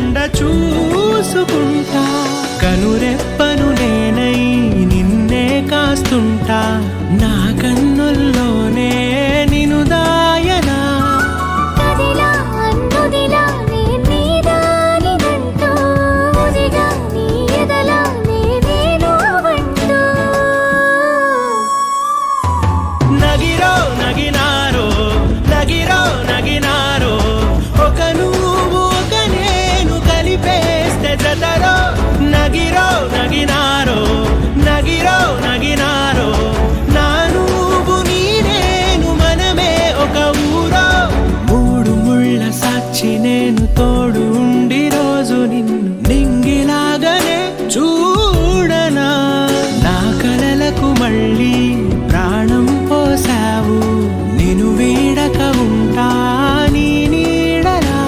కండ చూసుకుంటా కనురెప్పను నేనై నిన్నే కాస్తుంటా నా కన్నుల్లోనే నిను దాయనా నగిరో నగినారో నగిరో నగినారో ఒక నువ్వు ఒక నేను కలిపేస్తే జతరో నగిరో నగినారో నగిరో నగినారో నా నువ్వు నీ నేను మనమే ఒక ఊరో మూడు ముళ్ళ సాక్షి నేను తోడు ఉండి రోజు నిన్ను నింగిలాగానే చూడనా నా కలలకు మళ్ళీ ప్రాణం పోసావు నేను వీడక ఉంటా నీ నీడలా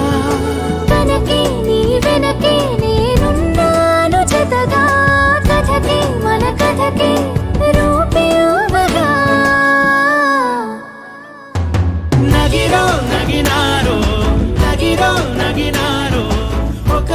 వెనకే నీ వెనకే నేనున్నాను జతగా కథకే మన కథకే రూపయోగగా నగిరో నగినారో నగిరో నగినారో ఒక